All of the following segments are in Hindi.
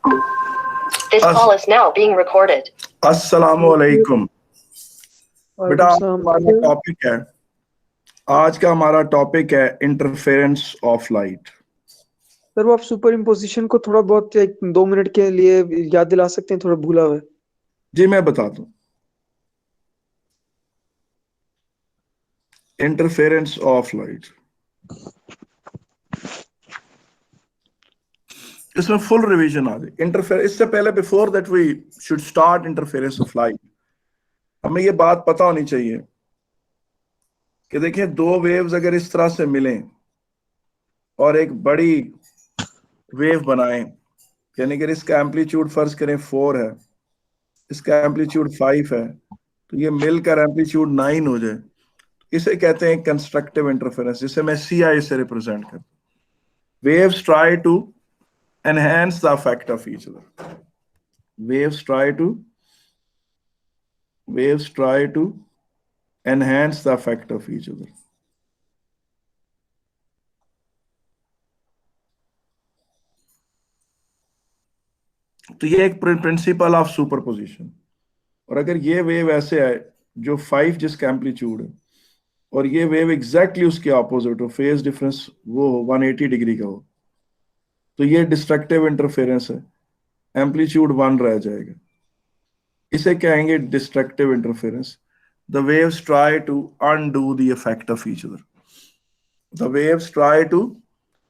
This call is now being recorded. अस्सलामुअलैकुम। बेटा आज हमारा टॉपिक है, आज का हमारा टॉपिक है इंटरफेरेंस ऑफ लाइट। सर वो आप सुपर इम्पोजिशन को थोड़ा बहुत 1-2 मिनट के लिए याद दिला सकते हैं? थोड़ा भूला हुआ है। जी मैं बता दूं, इंटरफेरेंस ऑफ लाइट, इसमें फुल रिवीजन आ जाए। इंटरफेरेंस इससे पहले, before that we should start interference of light, हमें ये बात पता होनी चाहिए कि देखिए, दो वेव्स अगर इस तरह से मिलें और एक बड़ी वेव बनाएं, यानी कि इसका एम्पलीट्यूड फर्ज करें 4 है, इसका एम्पलीट्यूड 5 है, तो ये मिलकर एम्पलीट्यूड 9 हो जाए, इसे कहते हैं कंस्ट्रक्टिव इंटरफेरेंस, जिसे मैं CI से रिप्रेजेंट करता हूं। Waves try to enhance the effect of each other, waves try to enhance the effect of each other. तो ये एक प्रिंसिपल ऑफ सुपरपोजिशन। और अगर ये वेव ऐसे है जो 5 जिसका एम्पलीट्यूड है, और ये वेव एग्जैक्टली उसके ऑपोजिट हो, फेज डिफरेंस वो हो 180 डिग्री का हो, तो ये डिस्ट्रक्टिव इंटरफेरेंस है, एम्पलीट्यूड 1 रह जाएगा, इसे कहेंगे destructive interference. The waves try to undo the effect of each other, the waves try to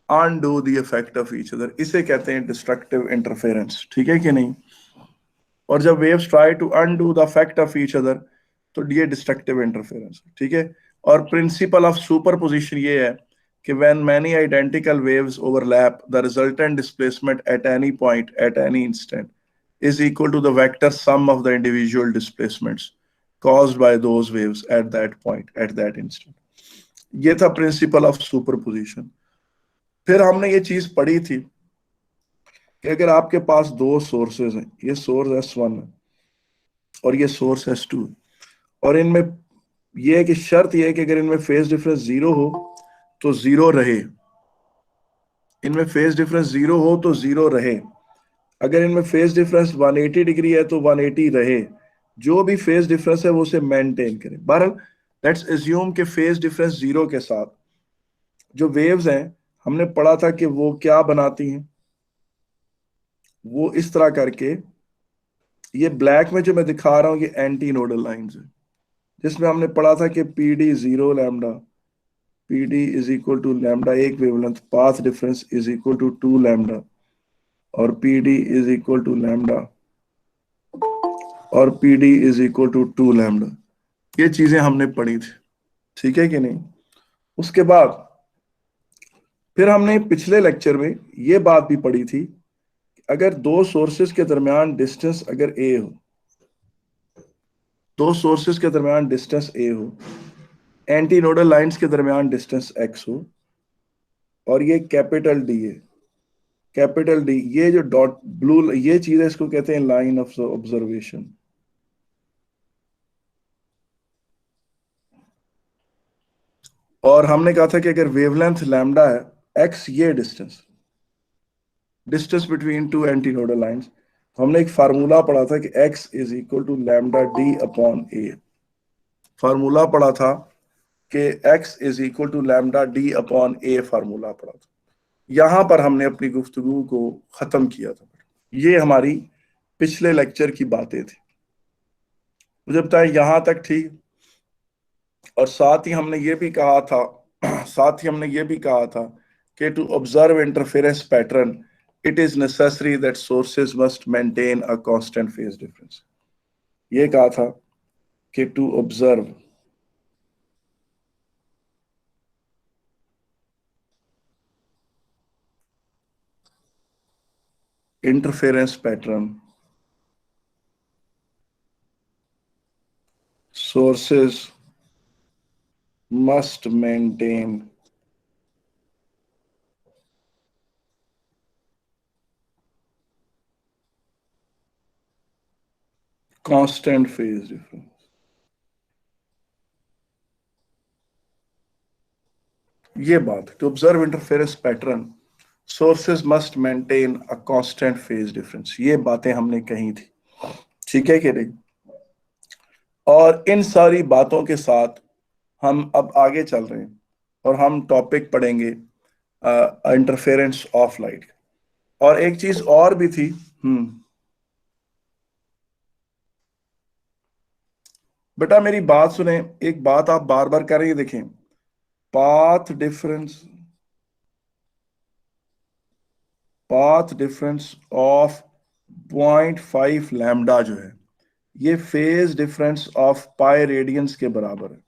undo the effect of each other, इसे कहते हैं डिस्ट्रक्टिव इंटरफेरेंस। ठीक है कि नहीं? और जब waves try to undo the effect of each other, तो ये डिस्ट्रक्टिव इंटरफेरेंस। ठीक है? और प्रिंसिपल ऑफ सुपरपोजिशन ये है कि when many identical waves overlap, the resultant displacement at any point at any instant is equal to the vector sum of the individual displacements caused by those waves at that point at that instant. ये था प्रिंसिपल ऑफ सुपरपोजिशन। फिर हमने ये चीज पढ़ी थी कि अगर आपके पास दो सोर्सेज हैं, ये सोर्स S1 है और ये सोर्स S2, और इनमें यह है कि शर्त यह है कि अगर इनमें फेज डिफरेंस 0 हो तो 0 रहे, इनमें फेज डिफरेंस 0 हो तो 0 रहे, अगर इनमें फेज डिफरेंस 180 डिग्री है तो 180 रहे, जो भी फेज डिफरेंस है वो उसे मेंटेन करें। बहरहाल लेट्स एज्यूम कि फेज डिफरेंस 0 के साथ जो वेव्स हैं, हमने पढ़ा था कि वो क्या बनाती हैं, वो इस तरह करके, ये ब्लैक में जो मैं दिखा रहा हूं ये एंटी नोडल लाइंस है, जिसमें हमने पढ़ा था कि PD 0 lambda, PD is equal to lambda एक wavelength, path difference is equal to 2 lambda, और PD is equal to lambda, और PD is equal to 2 lambda. ये चीजें हमने पढ़ी थी, ठीक है कि नहीं? उसके बाद फिर हमने पिछले लेक्चर में ये बात भी पढ़ी थी, अगर दो सोर्सेस के दरमियान डिस्टेंस अगर a हो, दो सोर्सेस के दरमियान डिस्टेंस a हो, एंटी नोडल लाइंस के दरमियान डिस्टेंस x हो, और ये कैपिटल D है, कैपिटल D, ये जो डॉट ब्लू ये चीज है, इसको कहते हैं लाइन ऑफ ऑब्जर्वेशन। और हमने कहा था कि अगर वेवलेंथ लैम्डा है, x ये distance between two anti nodal lines, हमने एक फार्मूला पढ़ा था कि x is equal to lambda D upon a। Formula पढ़ा था कि x is equal to lambda D upon a, formula पढ़ा था। यहां पर हमने अपनी गुफ्तगू को खत्म किया था। ये हमारी पिछले लेक्चर की बातें थी, मुझे बताएं यहां तक ठीक? और साथ ही हमने ये भी कहा था कि to observe interference pattern it is necessary that sources must maintain a constant phase difference. ये कहा था कि to observe interference pattern, sources must maintain constant phase difference। ये बात, to observe interference pattern sources must maintain a constant phase difference, ये बातें हमने कही थी, ठीक है कि नहीं? और इन सारी बातों के साथ हम अब आगे चल रहे हैं और हम टॉपिक पढ़ेंगे इंटरफेरेंस ऑफ लाइट। और एक चीज और भी थी। बेटा मेरी बात सुने, एक बात आप बार बार कर रही है, देखें, पाथ डिफरेंस ऑफ 0.5 लैम्डा जो है, ये phase difference of pi radiance के बराबर है,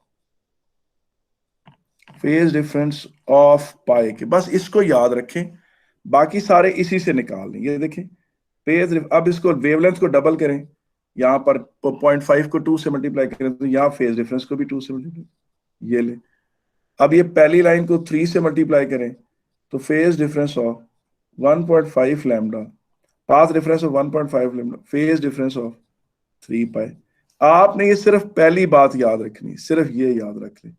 फेज डिफरेंस ऑफ पाई के। बस इसको याद रखें, बाकी सारे इसी से निकाल लें। ये देखें फेज, अब इसको वेवलेंथ को डबल करें, यहां पर 0.5 को 2 से मल्टीप्लाई करें तो यहां फेज डिफरेंस को भी 2 से मल्टीप्लाई, ये ले। अब ये पहली लाइन को 3 से मल्टीप्लाई करें तो phase difference of 1.5 lambda, path difference of 1.5 lambda, phase difference of 3 पाई। आपने ये सिर्फ पहली बात याद रखनी, सिर्फ ये याद रख लें,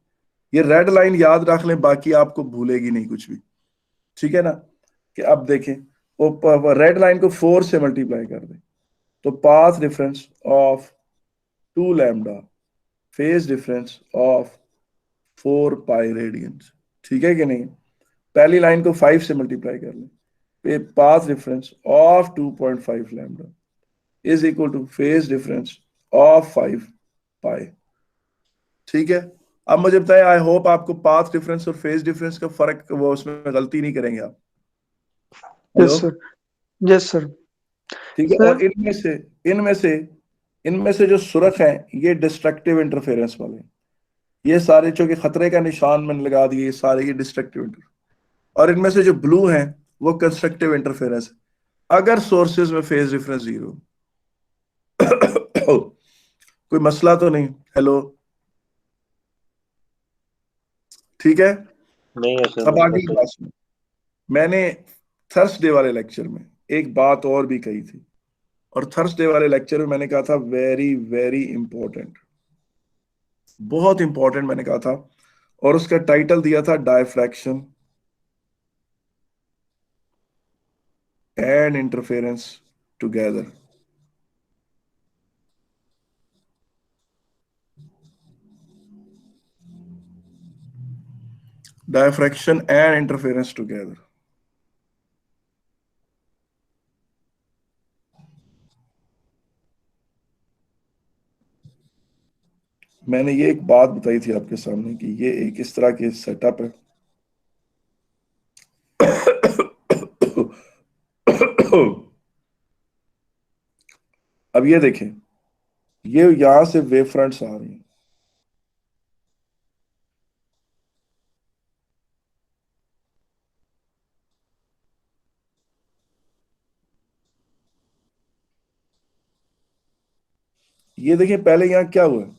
ये रेड लाइन याद रख लें, बाकी आपको भूलेगी नहीं कुछ भी, ठीक है ना? कि अब देखें, वो रेड लाइन को 4 से मल्टीप्लाई कर दें तो path difference of 2 lambda, phase difference of 4 pi radiance, ठीक है कि नहीं? पहली लाइन को 5 से मल्टीप्लाई कर लें, path difference of 2.5 lambda is equal two phase difference of 5 पाई, ठीक है? अब मुझे बताएं, आई होप आपको पाथ डिफरेंस और फेज डिफरेंस का फर्क, वो उसमें गलती नहीं करेंगे आप। Yes hello, sir, yes sir. ठीक है? और सर इनमें से जो सुरख है, ये डिस्ट्रक्टिव इंटरफेरेंस वाले हैं। ये सारे चूंकि खतरे का निशान मैंने लगा दिए, ये सारे ये डिस्ट्रक्टिव इंटर, और इनमें से जो ब्लू है वो कंस्ट्रक्टिव इंटरफेरेंस है, अगर सोर्सेज में फेज डिफरेंस 0। कोई मसला तो नहीं? हेलो, ठीक है? नहीं है सर, अब मतलब आगे की बात सुनो, मैंने थर्सडे वाले लेक्चर में एक बात और भी कही थी, और थर्सडे वाले लेक्चर में मैंने कहा था वेरी वेरी इंपॉर्टेंट, बहुत इंपॉर्टेंट मैंने कहा था, और उसका टाइटल दिया था diffraction and interference together. Diffraction and interference together. मैंने ये एक बात बताई थी आपके सामने कि ये एक इस तरह के सेटअप है। अब ये देखें, ये यहां से वेव फ्रंट्स आ रही हैं, ये देखिए पहले यहां क्या हुआ है,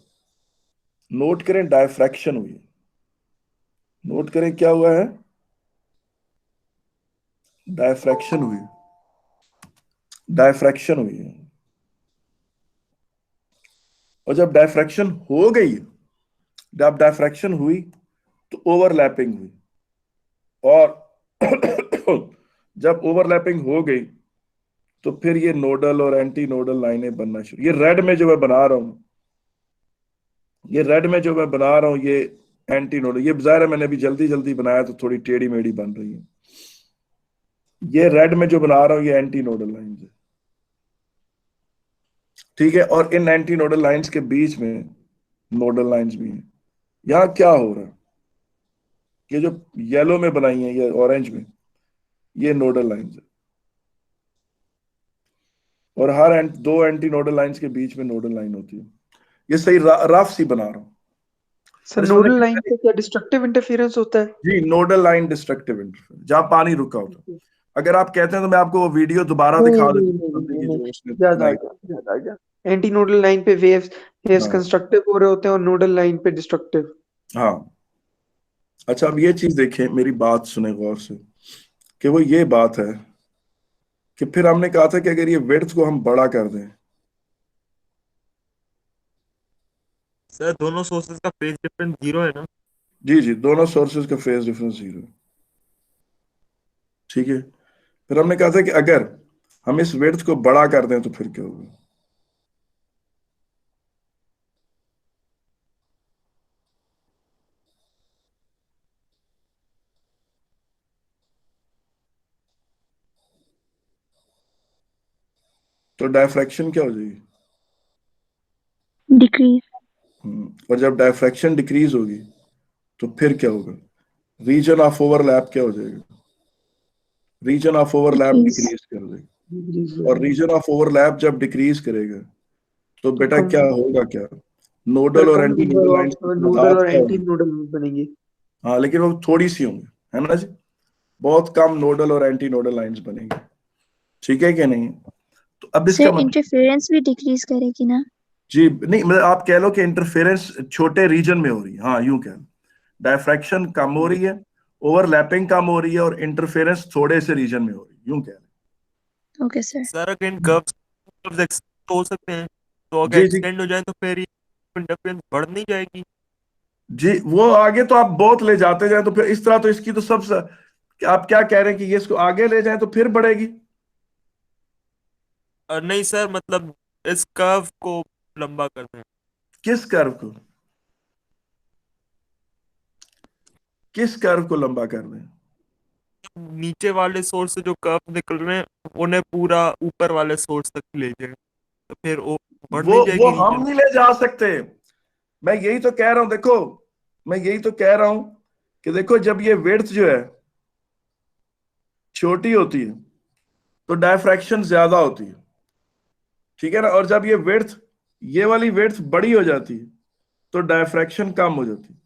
नोट करें डायफ्रैक्शन हुई है, नोट करें क्या हुआ है, डायफ्रैक्शन हुई, डायफ्रैक्शन हुई है। और जब डायफ्रैक्शन हो गई, जब डायफ्रैक्शन हुई तो ओवरलैपिंग हुई, और जब ओवरलैपिंग हो गई तो फिर ये नोडल और एंटी नोडल लाइनें बनना शुरू। ये रेड में जो मैं बना रहा हूं, ये रेड में जो मैं बना रहा हूं, ये एंटी नोडल, ये जाहिर है मैंने अभी जल्दी जल्दी बनाया तो थोड़ी टेढ़ी मेढ़ी बन रही है। ये रेड में जो बना रहा हूं ये एंटी नोडल लाइन है, ठीक है? और इन एंटी नोडल लाइंस के बीच में नोडल लाइंस भी हैं। यहां क्या हो रहा है, ये जो येलो में बनाई है, ये ऑरेंज में, ये नोडल लाइंस है, और हर दो एंटी नोडल लाइंस के बीच में नोडल लाइन होती है। ये सही रफ सी बना रहा हूं। सर और इसमें नोडल लाइन देखिए, पे क्या डिस्ट्रक्टिव इंटरफेरेंस होता है? जी नोडल लाइन डिस्ट्रक्टिव इंटरफेरेंस, जहां पानी रुका होता है। अगर आप कहते हैं तो मैं आपको वो वीडियो दोबारा नहीं दिखा नहीं देता नहीं हूँ नहीं कि नहीं, जो उसने याद आ बनाई। गया, याद आ गया। एंटी नोडल लाइन पे वेव्स हाँ कंस्ट्रक्टिव हो रहे होते हैं और नोडल लाइन पे डिस्ट्रक्टिव। हाँ। अच्छा, अब ये चीज देखें, मेरी बात सुने गौर से, कि वो ये बात है कि फिर हमने कहा था कि अगर ये विड्थ को हम बड़ा कर दें, सर दोनों सोर्सेज का फेज डिफरेंस 0 है ना? जी जी, दोनों सोर्सेज का फेज डिफरेंस 0, ठीक है, फिर हमने कहा था कि अगर हम इस विड्थ को बड़ा कर दें तो फिर क्या होगा। तो डायफ्रैक्शन क्या हो जाएगी? डिक्रीज। और जब डायफ्रैक्शन डिक्रीज होगी तो फिर क्या होगा? रीजन ऑफ ओवरलैप क्या हो जाएगा? Region of overlap decrease. Decrease कर देगा। डिक्रीज और रीजन ऑफ ओवरलैप जब डिक्रीज करेगा तो बेटा कम क्या होगा? क्या सर, नोडल और कम anti number nodal lines of की नोडल तादाद और क्या एंटी होगी? नोडल बनेंगे। हाँ, लेकिन वो थोड़ी सी होंगी, है ना जी, बहुत कम नोडल और एंटी नोडल लाइंस बनेंगी। ठीक है कि नहीं? तो अब इसका सर मतलब, इंटरफेरेंस भी डिक्रीज करेगी ना? जी नहीं, मतलब आप कह लो कि इंटरफेरेंस छोटे रीजन में हो रही है, हाँ यूं कह लो, डायफ्रैक्शन कम हो रही है, ओवरलैपिंग कम हो रही है, और इंटरफेरेंस थोड़े से रीजन में हो रही है, यूं कह लो। Okay sir. सर अगर इन कर्व्स एक्सटेंड हो सकते हैं, तो अगर जी जी एक्सटेंड हो जाए तो फिर इंटरफेरेंस बढ़ नहीं जाएगी? जी, वो आगे तो आप बहुत ले जाते जाए तो फिर इस तरह, तो इसकी तो सब आप क्या कह रहे हैं कि ये इसको आगे ले जाए तो फिर बढ़ेगी? नहीं सर, मतलब इस कर्व को लंबा कर दें। किस कर्व को? किस कर्व को लंबा कर दें? नीचे वाले सोर्स से जो कर्व निकल रहे हैं उन्हें पूरा ऊपर वाले सोर्स तक ले जाए, तो फिर वो बढ़ नहीं वो जाएगी हम रीजन? नहीं ले जा सकते। मैं यही तो कह रहा हूं, देखो, मैं यही तो कह रहा हूं कि देखो, जब ये विड्थ जो है छोटी होती है तो डायफ्रैक्शन ज्यादा होती है, ठीक है ना, और जब ये विड्थ, ये वाली विड्थ बड़ी हो जाती है तो डायफ्रैक्शन कम हो जाती है।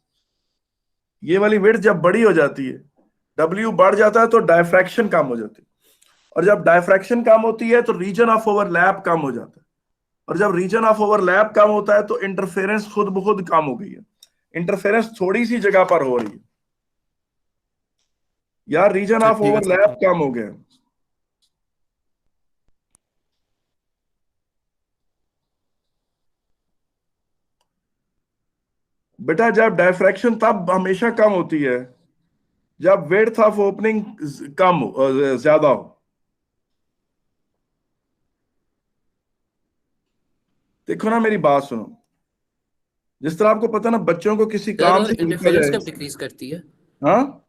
ये वाली विड्थ जब बड़ी हो जाती है, डब्ल्यू बढ़ जाता है तो डायफ्रैक्शन कम हो जाती है, और जब डायफ्रैक्शन कम होती है तो रीजन ऑफ ओवरलैप कम हो जाता है, और जब रीजन ऑफ ओवरलैप कम होता है तो इंटरफेरेंस खुद ब खुद कम हो गई है। इंटरफेरेंस थोड़ी सी जगह पर हो रही है, यार रीजन अच्छा ऑफ ठीक है सर। ओवरलैप कम हो गया। बेटा जब डायफ्रैक्शन तब हमेशा कम होती है जब विड्थ ऑफ ओपनिंग कम ज्यादा हो। देखो ना, मेरी बात सुनो, जिस तरह आपको पता ना, बच्चों को किसी सर, काम और से रोका इंटरफेरेंस जाए। कब डिक्रीज करती है? हाँ,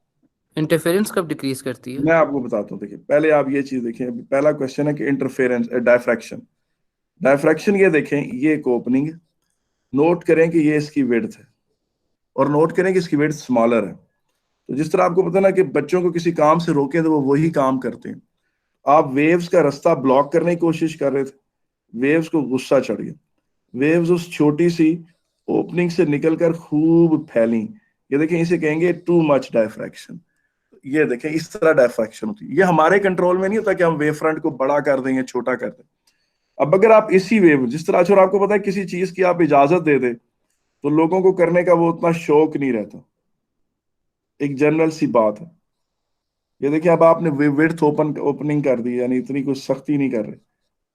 इंटरफेरेंस कब डिक्रीज करती है? मैं आपको बताता हूँ, देखिए पहले आप ये चीज देखें, अभी पहला क्वेश्चन है कि इंटरफेरेंस डायफ्रैक्शन। डायफ्रैक्शन ये देखें, ये एक ओपनिंग है, नोट करें कि ये इसकी विड्थ है, और नोट करें कि इसकी विड्थ स्मॉलर है। तो जिस तरह आपको पता ना कि बच्चों को किसी काम से रोके तो वो वही काम करते हैं। आप वेव्स का रास्ता ब्लॉक करने की कोशिश कर रहे थे, वेव्स को गुस्सा चढ़ गया, वेव्स उस छोटी सी ओपनिंग से निकलकर खूब फैली। ये देखें, इसे कहेंगे टू मच डायफ्रैक्शन। ये देखें, इस तरह डायफ्रैक्शन होती है। ये हमारे कंट्रोल में नहीं होता कि हम वेव फ्रंट को बड़ा कर दें या छोटा कर दें। अब अगर आप इसी वेव, जिस तरह अच्छा, आपको पता है किसी चीज की आप इजाजत दे दे तो लोगों को करने का वो उतना शौक नहीं रहता, एक जनरल सी बात है। ये देखिए, अब आपने विड्थ ओपनिंग कर दी, यानी इतनी कुछ सख्ती नहीं कर रहे,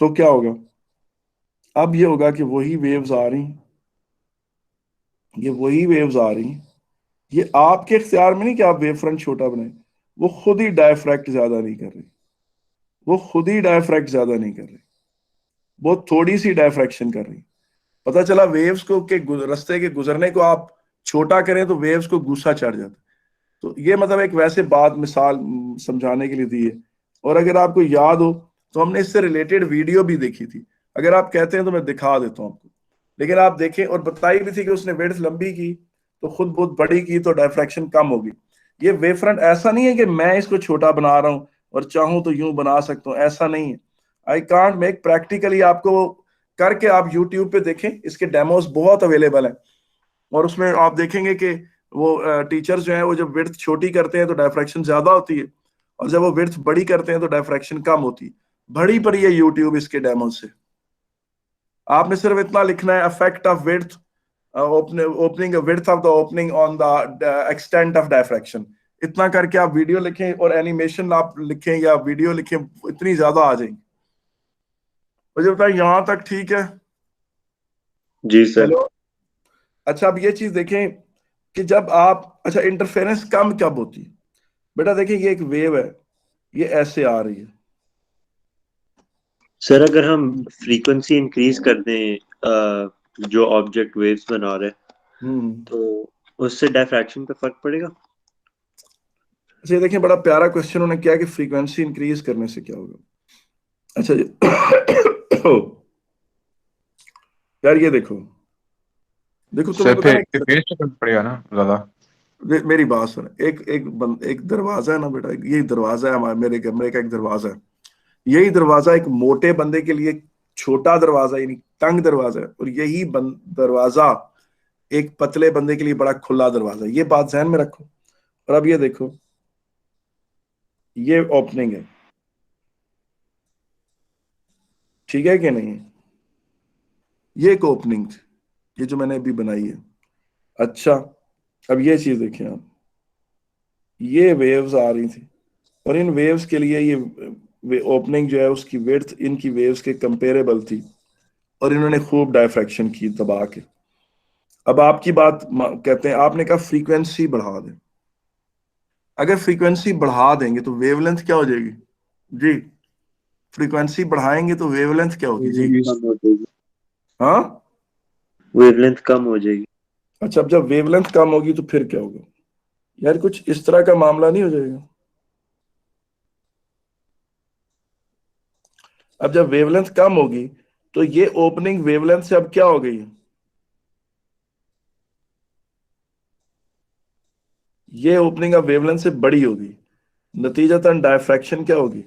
तो क्या होगा? अब ये होगा कि वही वेव्स आ रही, ये वही वेव्स आ रही, ये आपके इख्तियार में नहीं कि आप वेव फ्रंट छोटा बनाए, वो खुद ही डायफ्रैक्ट ज्यादा नहीं कर रही, वो खुद ही डायफ्रैक्ट ज्यादा नहीं कर रही, वो थोड़ी सी डायफ्रैक्शन कर रही। पता चला वेव्स को के रास्ते के गुजरने को आप छोटा करें तो वेव्स को गुस्सा चढ़ जाता है। तो ये मतलब एक वैसे बात मिसाल समझाने के लिए दी है। और अगर आपको याद हो तो हमने इससे रिलेटेड वीडियो भी देखी थी, अगर आप कहते हैं तो मैं दिखा देता हूँ आपको। लेकिन आप देखें, और बताई भी थी कि उसने विड्थ लंबी की तो खुद बहुत बड़ी की तो डायफ्रैक्शन कम होगी। ये वेव फ्रंट ऐसा नहीं है कि मैं इसको छोटा बना रहा हूं और चाहूं तो यूं बना सकता हूं, ऐसा नहीं है। आई कांट मेक प्रैक्टिकली, आपको करके आप यूट्यूब पे देखें, इसके डेमोस बहुत अवेलेबल हैं, और उसमें आप देखेंगे कि वो टीचर्स जो है वो जब विड्थ छोटी करते हैं तो डायफ्रैक्शन ज्यादा होती है, और जब वो विड्थ बड़ी करते हैं तो डायफ्रैक्शन कम होती है। बड़ी पड़ी है यूट्यूब इसके डेमो से। आपने सिर्फ इतना लिखना है, effect of width opening width of the opening on the extent of diffraction. इतना करके आप वीडियो लिखें और एनिमेशन आप लिखें या वीडियो लिखें, इतनी ज्यादा आ जाएंगी। मुझे बताएं, यहां तक ठीक है? जी सर। हेलो। अच्छा, अब ये चीज देखें कि जब आप, अच्छा, इंटरफेरेंस कम कब होती है? बेटा देखिए, ये एक वेव है, ये ऐसे आ रही है। सर अगर हम फ्रीक्वेंसी इंक्रीज कर दें जो ऑब्जेक्ट वेव्स बना रहे हैं, तो उससे डायफ्रैक्शन पे फर्क पड़ेगा? अच्छा, ये देखिए बड़ा प्यारा क्वेश्चन उन्होंने किया कि फ्रीक्वेंसी इंक्रीज करने से क्या होगा। अच्छा जी यार ये देखो तुम्हें सर पता फिर ना, इंटरफेरेंस पे फर्क पड़ेगा ना ज्यादा। मेरी बात सुन, एक दरवाजा है ना बेटा, ये दरवाजा है हमारे, मेरे कमरे का एक दरवाजा है। यही दरवाजा एक मोटे बंदे के लिए छोटा दरवाजा, यानी तंग दरवाजा है, और यही दरवाजा एक पतले बंदे के लिए बड़ा खुला दरवाजा है। ये बात ध्यान में रखो। और अब ये देखो, ये ओपनिंग है, ठीक है कि नहीं? ये एक ओपनिंग थी, ये जो मैंने अभी बनाई है। अच्छा, अब ये चीज देखिए आप, ये वेव्स आ रही थी, और इन वेव्स के लिए ये ओपनिंग जो है उसकी विड्थ इनकी वेव्स के कंपेरेबल थी, और इन्होंने खूब डायफ्रैक्शन की दबा के। अब आपकी बात कहते हैं, आपने कहा फ्रीक्वेंसी बढ़ा दें। अगर फ्रीक्वेंसी बढ़ा देंगे तो वेवलेंथ क्या हो जाएगी जी? फ्रीक्वेंसी बढ़ाएंगे तो वेवलेंथ क्या होगी जी? कम हो जाएगी, हाँ, वेवलेंथ कम हो जाएगी। अच्छा, अब जब वेवलेंथ कम होगी तो फिर क्या होगा यार? कुछ इस तरह का मामला नहीं हो जाएगा? अब जब वेवलेंथ कम होगी तो ये ओपनिंग वेवलेंथ से अब क्या हो गई? ये ओपनिंग अब वेवलेंथ से बड़ी होगी, नतीजतन डायफ्रैक्शन क्या होगी?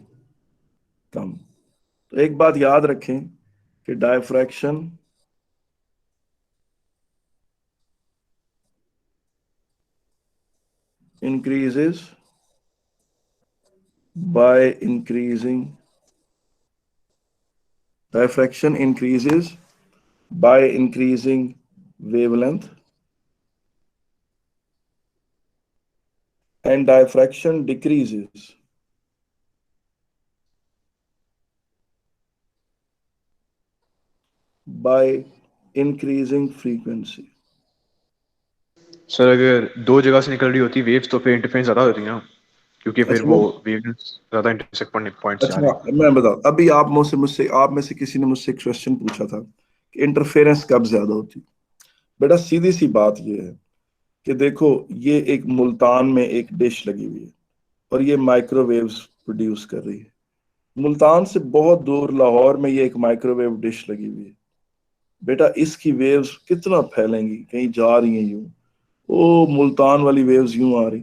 कम। तो एक बात याद रखें कि diffraction increases by increasing diffraction increases by increasing wavelength, and diffraction decreases by increasing frequency. Sir अगर दो जगह से निकल रही होती वेव्स तो फिर इंटरफेरेंस ज्यादा होती है ना, क्योंकि फिर अच्छा वो वेवलेंथ ज्यादा इंटरसेक्ट पॉइंट से आ रही है। मैं बताऊं, अभी आप मुझसे आप में से किसी ने मुझसे एक क्वेश्चन पूछा था कि इंटरफेरेंस कब ज्यादा होती। बेटा सीधी सी बात ये है कि देखो, ये एक मुल्तान में एक डिश लगी हुई है, और ये माइक्रोवेव्स प्रोड्यूस कर रही है। मुल्तान से बहुत दूर लाहौर में ये एक माइक्रोवेव डिश लगी हुई है। बेटा इसकी वेव्स कितना फैलेंगी, कहीं जा रही हैं यूं, ओ मुल्तान वाली वेव्स यूं आ रही।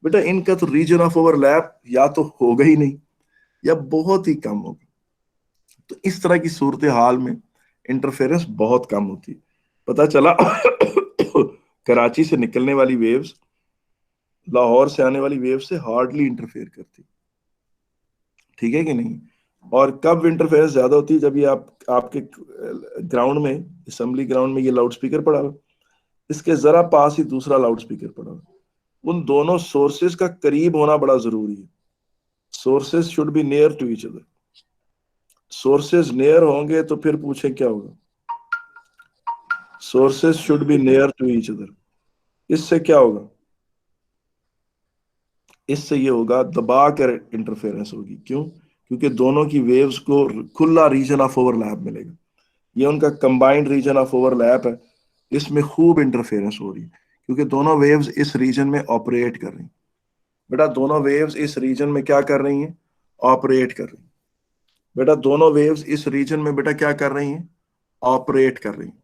बेटा इनका तो रीजन ऑफ ओवरलैप या तो होगा ही नहीं, या बहुत ही कम होगा। तो इस तरह की सूरत हाल में इंटरफेरेंस बहुत कम होती है। पता चला कराची से निकलने वाली वेव्स लाहौर से आने वाली वेव से हार्डली इंटरफेयर करती, ठीक है कि नहीं? और कब इंटरफेरेंस ज्यादा होती है? जब ये आपके ग्राउंड में, असेंबली ग्राउंड में ये लाउड स्पीकर पड़ा हो, इसके जरा पास ही दूसरा लाउड स्पीकर पड़ा हो, उन दोनों सोर्सेज का करीब होना बड़ा जरूरी है। Sources should be near to each other. Sources near होंगे तो फिर पूछे क्या होगा? Sources should be near to each other. इससे क्या होगा? इससे ये होगा दबा कर इंटरफेरेंस होगी। क्यों? क्योंकि दोनों की वेव्स को खुला रीजन ऑफ ओवरलैप मिलेगा। ये उनका कंबाइंड रीजन ऑफ ओवरलैप है, इसमें खूब इंटरफेरेंस हो रही है, क्योंकि दोनों वेव्स इस रीजन में ऑपरेट कर रही हैं। बेटा दोनों वेव्स इस रीजन में क्या कर रही हैं? ऑपरेट कर रही हैं। बेटा दोनों वेव्स इस रीजन में बेटा क्या कर रही हैं? ऑपरेट कर रही हैं।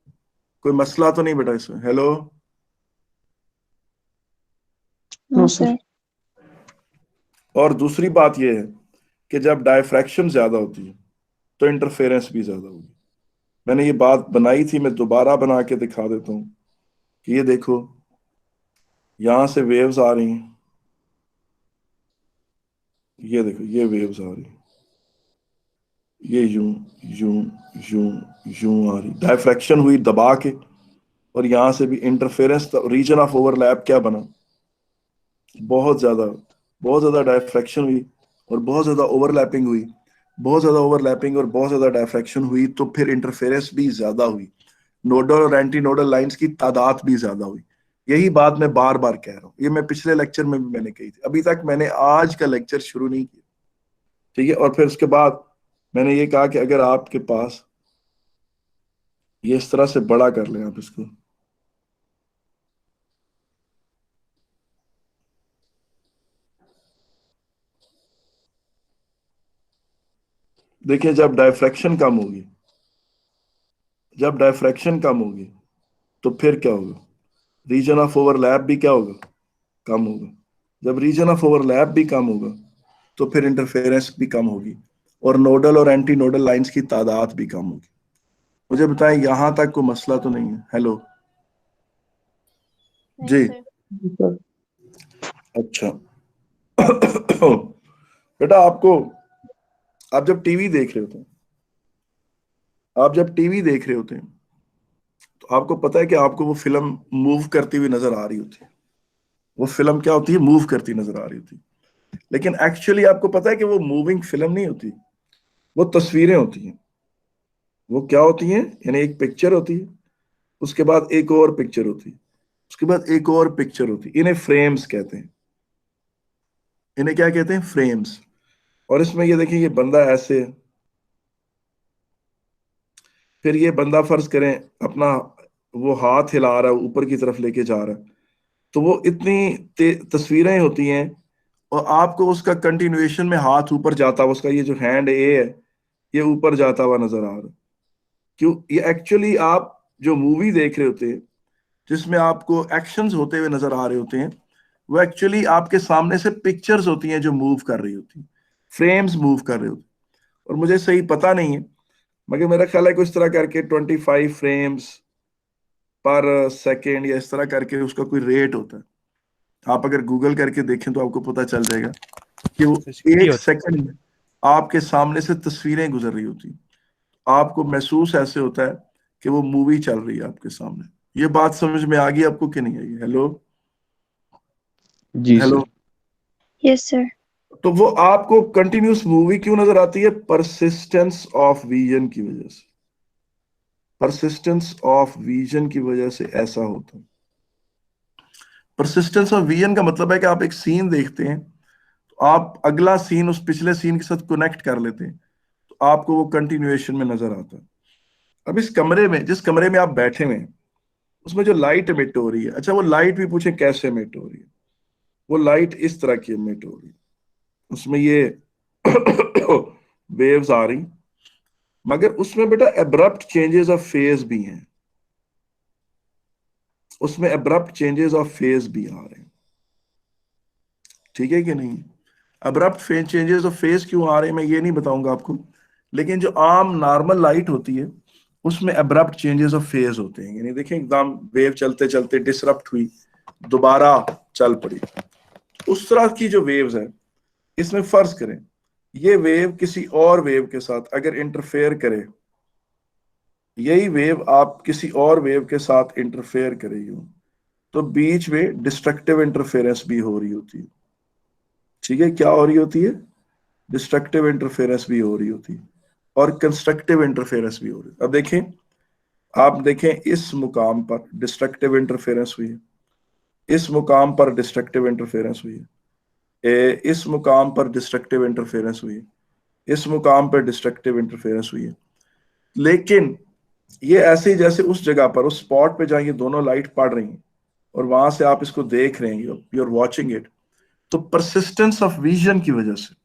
कोई मसला तो नहीं बेटा इसमें? Hello, no sir. सर। और दूसरी बात यह है कि जब डायफ्रैक्शन ज्यादा होती है तो इंटरफेरेंस भी ज्यादा होगी। मैंने ये बात बनाई थी, मैं दोबारा बना के दिखा देता हूं कि ये देखो, यहां से वेव्स आ रही हैं, ये देखो ये वेव्स आ रही हैं, ये यूं यूं यूं यूं आ रही, डायफ्रैक्शन हुई दबा के, और यहां से भी इंटरफेरेंस, रीजन ऑफ ओवरलैप क्या बना? बहुत ज्यादा डायफ्रैक्शन हुई, और बहुत ज्यादा ओवरलैपिंग हुई, बहुत ज्यादा ओवरलैपिंग और बहुत ज्यादा डायफ्रैक्शन हुई, तो फिर इंटरफेरेंस भी ज्यादा हुई, नोडल और एंटी नोडल लाइंस की तादाद भी ज्यादा हुई। यही बात मैं बार बार कह रहा हूं, ये मैं पिछले लेक्चर में भी मैंने कही थी। अभी तक मैंने आज का लेक्चर शुरू नहीं किया, ठीक है, और फिर उसके बाद मैंने ये कहा कि अगर आपके पास ये इस तरह से बड़ा कर लें आप इसको, देखिए जब डायफ्रैक्शन कम होगी, जब डायफ्रैक्शन कम होगी तो फिर क्या होगा, रीजन ऑफ ओवरलैप भी क्या होगा, कम होगा। जब रीजन ऑफ ओवरलैप भी कम होगा तो फिर इंटरफेरेंस भी कम होगी और नोडल और एंटी नोडल लाइंस की तादाद भी कम होगी। मुझे बताएं यहां तक कोई मसला तो नहीं है? हेलो जी, सर अच्छा। बेटा आपको, आप जब टीवी देख रहे होते हैं, आप जब टीवी देख रहे होते हैं तो आपको पता है कि आपको वो फिल्म मूव करती हुई नजर आ रही होती है। वो फिल्म क्या होती है, मूव करती नजर आ रही होती है। लेकिन एक्चुअली आपको पता है कि वो मूविंग फिल्म नहीं होती, वो तस्वीरें होती हैं। वो क्या होती हैं, यानी एक पिक्चर होती है, उसके बाद एक और पिक्चर होती है, उसके बाद एक और पिक्चर होती है। इन्हें फ्रेम्स कहते हैं। इन्हें क्या कहते हैं, फ्रेम्स। और इसमें ये देखिए, ये बंदा ऐसे है, फिर ये बंदा फर्ज करें अपना वो हाथ हिला रहा है, ऊपर की तरफ लेके जा रहा है, तो वो इतनी तस्वीरें होती हैं और आपको उसका कंटिन्यूएशन में हाथ ऊपर जाता हुआ, उसका ये जो हैंड ए है ये ऊपर जाता हुआ नजर आ रहा है। क्यों, ये एक्चुअली आप जो मूवी देख रहे होते हैं जिसमें आपको एक्शंस होते हुए नजर आ रहे होते हैं, वो एक्चुअली आपके सामने से पिक्चर्स होती हैं जो मूव कर रही होती हैं, फ्रेम्स मूव कर रहे होते हैं। और मुझे सही पता नहीं है, मगर मेरा ख्याल है कुछ तरह करके 25 फ्रेम्स पर सेकेंड या इस तरह करके उसका कोई रेट होता है। आप अगर गूगल करके देखें तो आपको पता चल जाएगा कि वो एक सेकंड में आपके सामने से तस्वीरें गुजर रही होती, आपको महसूस ऐसे होता है कि वो मूवी चल रही है आपके सामने। ये बात समझ में आ गई आपको कि नहीं आई? हेलो जी हेलो। सर। Yes sir. तो वो आपको कंटिन्यूस मूवी क्यों नजर आती है, परसिस्टेंस ऑफ विजन की वजह से। परसिस्टेंस ऑफ विजन की वजह से ऐसा होता है। परसिस्टेंस ऑफ विजन का मतलब है कि आप एक सीन देखते हैं तो आप अगला सीन उस पिछले सीन के साथ कनेक्ट कर लेते हैं, तो आपको वो कंटिन्यूएशन में नजर आता है। अब इस कमरे में, जिस कमरे में आप बैठे हुए हैं, उसमें जो लाइट एमिट हो रही है, अच्छा वो लाइट भी पूछे कैसे एमिट हो रही है, वो लाइट इस तरह की एमिट हो रही है, उसमें ये वेव्स आ रही, मगर उसमें बेटा एब्रप्ट चेंजेस ऑफ फेज भी हैं, उसमें एब्रप्ट चेंजेस ऑफ फेज भी आ रहे हैं। ठीक है कि नहीं? अब्रप्ट चेंजेस ऑफ फेज क्यों आ रहे हैं मैं ये नहीं बताऊंगा आपको, लेकिन जो आम नॉर्मल लाइट होती है उसमें अब्रप्ट चेंजेस ऑफ फेज होते हैं। यानी देखिए एकदम वेव चलते चलते डिसरप्ट हुई, दोबारा चल पड़ी, उस तरह की जो वेव्स है, इसमें फर्ज करें ये वेव किसी और वेव के साथ अगर इंटरफेयर करे, यही वेव आप किसी और वेव के साथ इंटरफेयर कर रही हो, तो बीच में डिस्ट्रक्टिव इंटरफेरेंस भी हो रही होती है। ठीक है, क्या हो रही होती है, डिस्ट्रक्टिव इंटरफेरेंस भी हो रही होती है और कंस्ट्रक्टिव इंटरफेरेंस भी हो रही है। अब देखें, आप देखें इस मुकाम पर डिस्ट्रक्टिव इंटरफेरेंस हुई है, इस मुकाम पर डिस्ट्रक्टिव इंटरफेरेंस हुई है, इस मुकाम पर डिस्ट्रक्टिव इंटरफेरेंस हुई है, इस मुकाम पर डिस्ट्रक्टिव इंटरफेरेंस हुई है। लेकिन ये ऐसे ही जैसे उस जगह पर उस स्पॉट पे जहां ये दोनों लाइट पड़ रही हैं और वहां से आप इसको देख रहे हैं, यू आर वॉचिंग इट, तो परसिस्टेंस ऑफ विजन की वजह से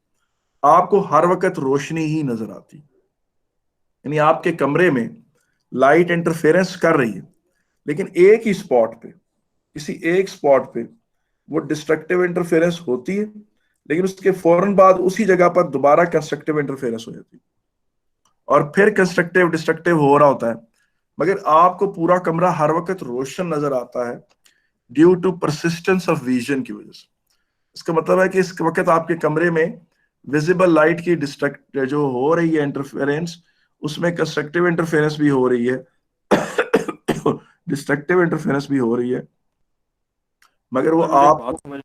आपको हर वक्त रोशनी ही नजर आती, यानी आपके कमरे में लाइट इंटरफेरेंस कर रही है, लेकिन एक ही स्पॉट पे, किसी एक स्पॉट पे वो डिस्ट्रक्टिव इंटरफेरेंस होती है, लेकिन उसके फौरन बाद उसी जगह पर दोबारा कंस्ट्रक्टिव इंटरफेरेंस हो जाती है और फिर कंस्ट्रक्टिव डिस्ट्रक्टिव हो रहा होता है, मगर आपको पूरा कमरा हर वक्त रोशन नजर आता है due to persistence of vision की वजह से। इसका मतलब है कि इस वक्त आपके कमरे में विजिबल लाइट की डिस्ट्रक्ट जो हो रही है इंटरफेरेंस, उसमें कंस्ट्रक्टिव इंटरफेरेंस भी हो रही है, डिस्ट्रक्टिव इंटरफेरेंस भी हो रही है, मगर वो सर मुझे एक आप, बात समझ।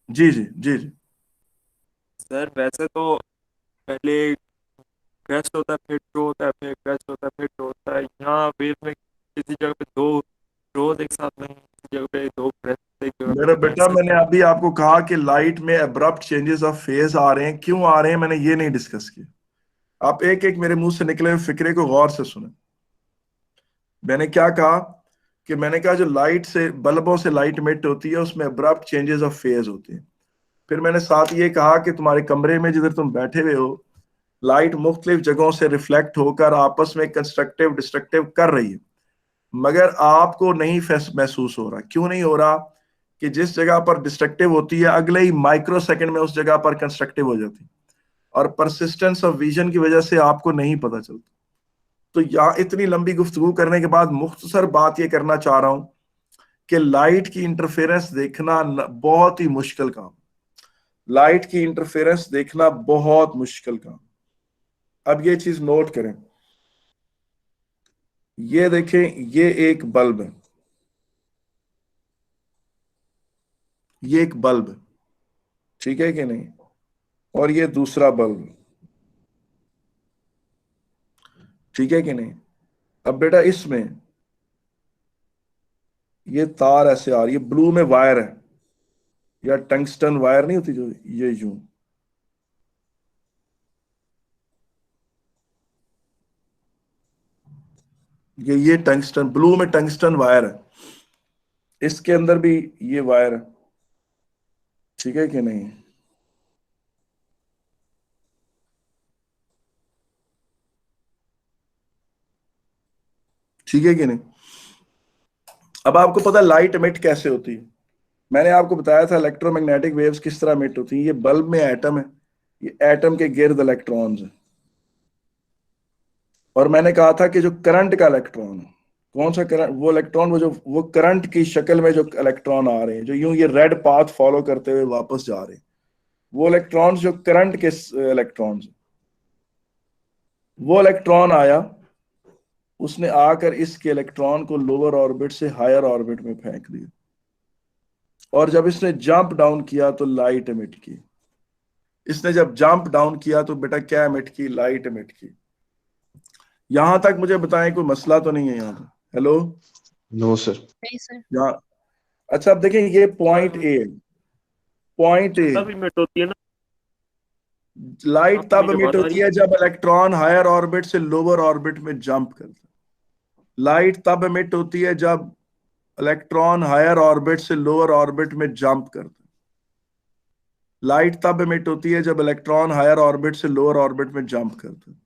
जी जी जी जी, सर वैसे तो पहले क्रस्ट होता है फिर ड्रॉ होता है फिर क्रस्ट होता है फिर ड्रॉ होता है। यहाँ वेव में किसी जगह पे दो ड्रॉज एक साथ नहीं, किसी जगह पे दो क्रस्ट मेरा बेटा, मैंने अभी आपको कहा कि लाइट में अब्रप्ट चेंजेस ऑफ फेज आ रहे हैं, क्यों आ रहे हैं मैंने ये नहीं डिस्कस किया। आप एक एक मेरे मुंह से निकले हुए फिक्रे को गौर से सुने। मैंने क्या कहा कि मैंने कहा जो लाइट से, बल्बों से लाइट इमिट होती है उसमें अब्रप्ट चेंजेस ऑफ फेज होते हैं। फिर मैंने साथ ये कहा कि तुम्हारे कमरे में जिधर तुम बैठे हुए हो लाइट मुख्तलिफ जगहों से रिफ्लेक्ट होकर आपस में कंस्ट्रक्टिव डिस्ट्रक्टिव कर रही है, मगर आपको नहीं महसूस हो रहा। क्यों नहीं हो रहा? कि जिस जगह पर डिस्ट्रक्टिव होती है अगले ही माइक्रो सेकंड में उस जगह पर कंस्ट्रक्टिव हो जाती है, और परसिस्टेंस ऑफ विजन की वजह से आपको नहीं पता चलता। तो यहाँ इतनी लंबी गुफ्तगू करने के बाद मुख्तसर बात ये करना चाह रहा हूं कि लाइट की इंटरफेरेंस देखना बहुत ही मुश्किल काम। लाइट की इंटरफेरेंस देखना बहुत मुश्किल काम। अब ये चीज नोट करें, ये देखें, ये एक बल्ब है, ये एक बल्ब है, ठीक है कि नहीं, और ये दूसरा बल्ब, ठीक है कि नहीं। अब बेटा इसमें ये तार ऐसे आ रही है, ब्लू में वायर है, या टंगस्टन वायर नहीं होती जो ये यूं, ये टंगस्टन, ब्लू में टंगस्टन वायर है, इसके अंदर भी ये वायर है, ठीक है कि नहीं। ठीक है कि नहीं। अब आपको पता लाइट एमिट कैसे होती है। मैंने आपको बताया था इलेक्ट्रोमैग्नेटिक वेव्स किस तरह एमिट होती हैं। ये बल्ब में एटम है, ये एटम के गिर्द इलेक्ट्रॉन्स हैं, और मैंने कहा था कि जो करंट का इलेक्ट्रॉन है, कौन सा करंट, वो इलेक्ट्रॉन, वो करंट की शक्ल में जो इलेक्ट्रॉन आ रहे हैं, जो यूं ये रेड पाथ फॉलो करते हुए वापस जा रहे हैं, वो इलेक्ट्रॉन्स जो करंट के इलेक्ट्रॉन्स, वो इलेक्ट्रॉन आया, उसने आकर इसके इलेक्ट्रॉन को लोअर ऑर्बिट से हायर ऑर्बिट में फेंक दिया, और जब इसने जंप डाउन किया तो लाइट एमिट की। इसने जब जंप डाउन किया तो बेटा क्या एमिट की? लाइट एमिट की। यहां तक मुझे बताएं कोई मसला तो नहीं है यहाँ पर? Hello, no sir. नहीं सर। यहाँ अच्छा, अब देखें, ये पॉइंट ए, पॉइंट ए, तब इमिट होती है ना, लाइट आपको तब मेरी एमिट बात आ होती रही है जब इलेक्ट्रॉन हायर ऑर्बिट से लोअर ऑर्बिट में जंप करता है। लाइट तब एमिट होती है जब इलेक्ट्रॉन हायर ऑर्बिट से लोअर ऑर्बिट में जंप करता है। लाइट तब एमिट होती है जब इलेक्ट्रॉन हायर ऑर्बिट से लोअर ऑर्बिट में जंप करता है।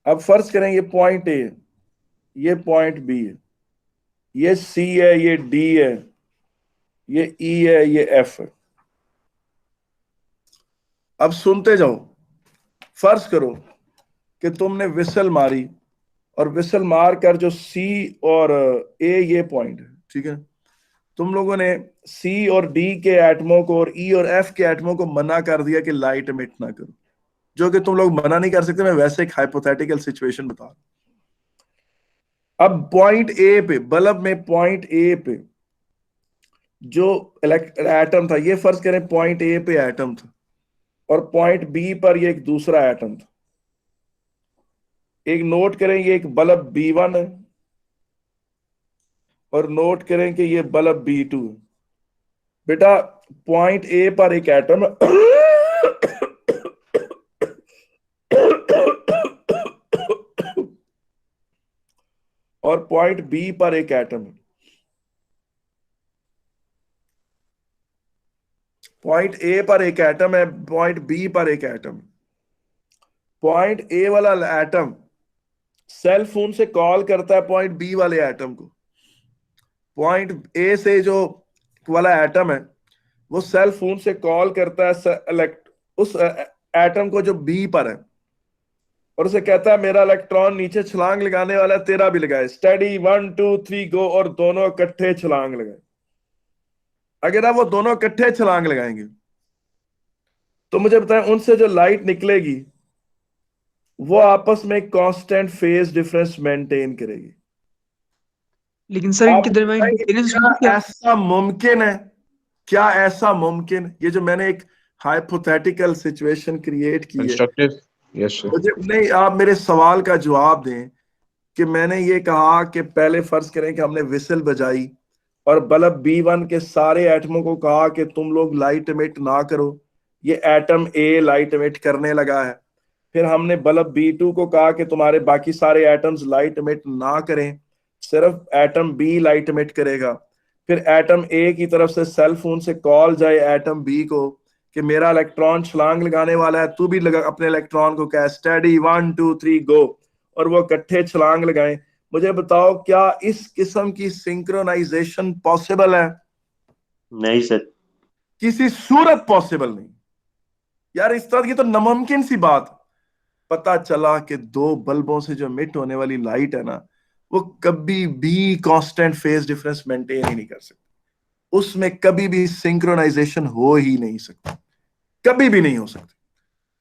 अब फर्ज करें ये पॉइंट ए है, ये पॉइंट बी है, ये सी है, ये डी है, ये ई है, ये एफ है। अब सुनते जाओ। फर्ज करो कि तुमने विसल मारी, और विसल मार कर जो सी और ए ये पॉइंट है, ठीक है, तुम लोगों ने सी और डी के एटमों को और ई और एफ के एटमों को मना कर दिया कि लाइट एमिट ना करो, जो कि तुम लोग मना नहीं कर सकते। मैं वैसे एक हाइपोथेटिकल सिचुएशन बता रहा हूं। अब पॉइंट ए पे, बल्ब में पॉइंट ए पे जो एटम था, ये फर्ज करें पॉइंट ए पे एटम था, और पॉइंट बी पर ये एक दूसरा एटम था। एक नोट करें, ये एक बल्ब B1 है, और नोट करें कि ये बल्ब B2 है। बेटा पॉइंट ए पर एक एटम है और पॉइंट बी पर एक एटम है। पॉइंट ए पर एक एटम है, पॉइंट बी पर एक एटम है। पॉइंट ए वाला एटम सेल फोन से कॉल करता है पॉइंट बी वाले एटम को। पॉइंट ए से जो वाला एटम है वो सेल फोन से कॉल करता है उस एटम को जो बी पर है, और उसे कहता है मेरा इलेक्ट्रॉन नीचे छलांग लगाने वाला है, तेरा भी लगाए, स्टडी 1 2 3 गो, और दोनों इकट्ठे छलांग लगाए। अगर आप वो दोनों इकट्ठे छलांग लगाएंगे तो मुझे बताएं उनसे जो लाइट निकलेगी वो आपस में कांस्टेंट फेज डिफरेंस मेंटेन करेगी। लेकिन सर इनके दरमियान क्या इंटरफेरेंस ऐसा मुमकिन है? क्या ऐसा मुमकिन है? ये जो मैंने एक हाइपोथेटिकल सिचुएशन क्रिएट की है, कंस्ट्रक्टिव, यस सर। मुझे नहीं, आप मेरे सवाल का जवाब दें कि मैंने ये कहा कि पहले फर्ज करें कि हमने विसल बजाई और बल्ब B1 के सारे एटमों को कहा कि तुम लोग लाइट एमिट ना करो, ये एटम ए लाइट एमिट करने लगा है। फिर हमने बल्ब B2 को कहा कि तुम्हारे बाकी सारे एटम्स लाइट एमिट ना करें, सिर्फ एटम बी लाइट एमिट करेगा। फिर एटम ए की तरफ से सेल फोन से कॉल जाए एटम बी को कि मेरा इलेक्ट्रॉन छलांग लगाने वाला है, तू भी लगा अपने इलेक्ट्रॉन को, कह स्टडी 1 2 3 गो, और वो इकट्ठे छलांग लगाएं। मुझे बताओ क्या इस किस्म की सिंक्रोनाइजेशन पॉसिबल है? नहीं सर। किसी सूरत पॉसिबल नहीं यार, इस तरह की तो नामुमकिन सी बात। पता चला कि दो बल्बों से जो एमिट होने वाली लाइट है ना, वो कभी भी कांस्टेंट फेज डिफरेंस मेंटेन ही नहीं कर सकती, उसमें कभी भी सिंक्रोनाइजेशन हो ही नहीं सकती, कभी भी नहीं हो सकती।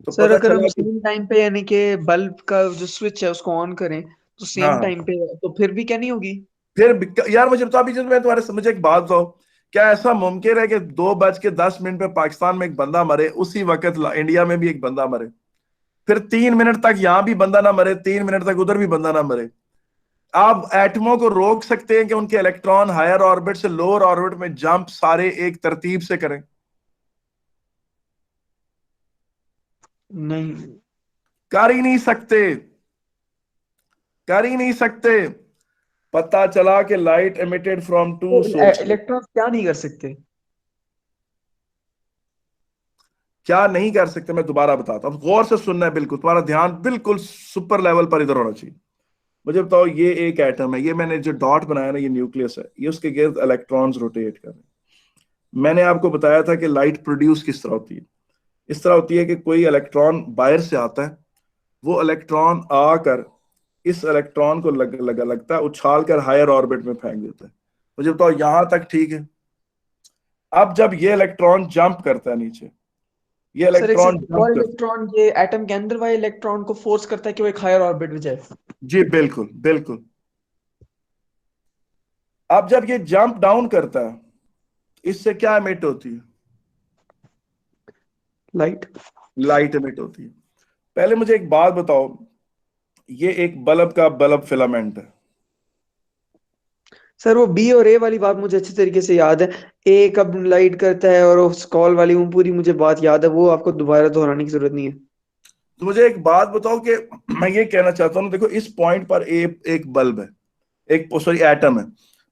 तो सर पता अगर हम चला कि सेम टाइम पे यानी कि बल्ब का जो स्विच है उसको ऑन करें तो सेम हाँ, टाइम पे, तो फिर भी क्या नहीं होगी? फिर यार मुझे बता, अभी जब मैं तुम्हारे मुझे एक बात बताओ, क्या ऐसा मुमकिन है कि 2:10 पे पाकिस्तान में एक बंदा मरे, उसी वक्त इंडिया में भी एक बंदा मरे, फिर 3 मिनट तक यहां भी बंदा ना मरे, 3 मिनट तक उधर भी बंदा ना मरे? आप एटमों को रोक सकते हैं कि उनके इलेक्ट्रॉन हायर ऑर्बिट से लोअर ऑर्बिट में जंप सारे एक तरतीब से करें? नहीं कर ही नहीं सकते, कर ही नहीं सकते। पता चला कि लाइट एमिटेड फ्रॉम तो टू सोर्सेस। इलेक्ट्रॉन क्या नहीं कर सकते? क्या नहीं कर सकते, मैं दोबारा बताता हूं, गौर से सुनना है, बिल्कुल तुम्हारा ध्यान बिल्कुल सुपर लेवल पर इधर होना चाहिए। मुझे बताओ, ये एक एटम है, ये मैंने जो डॉट बनाया ना, ये न्यूक्लियस है, ये उसके गिर्द इलेक्ट्रॉन्स रोटेट कर रहे हैं। मैंने आपको बताया था कि लाइट प्रोड्यूस किस तरह होती है। इस तरह होती है कि कोई इलेक्ट्रॉन बाहर से आता है, वो इलेक्ट्रॉन आकर इस इलेक्ट्रॉन को लगता है, उछाल कर हायर ऑर्बिट में फेंक देता है। मुझे बताओ यहां तक ठीक है? अब जब ये इलेक्ट्रॉन जंप करता है नीचे, ये सर एक इलेक्ट्रॉन सेकंड, जंप और कर, इलेक्ट्रॉन ये एटम के अंदर वाले इलेक्ट्रॉन को फोर्स करता है कि वो एक हायर ऑर्बिट में जाए। जी बिल्कुल बिल्कुल। अब जब ये जंप डाउन करता है, इससे क्या एमिट होती है? लाइट। लाइट एमिट होती है। पहले मुझे एक बात बताओ, ये एक बल्ब का बल्ब फिलामेंट है। सर वो बी और ए वाली बात मुझे अच्छी तरीके से याद है, ए कब लाइट करता है और उस कॉल वाली वो पूरी मुझे बात याद है, वो आपको दोबारा दोहराने की जरूरत नहीं है। तो मुझे एक बात बताओ कि मैं ये कहना चाहता हूँ, देखो इस पॉइंट पर एक बल्ब है, एक सॉरी एटम है।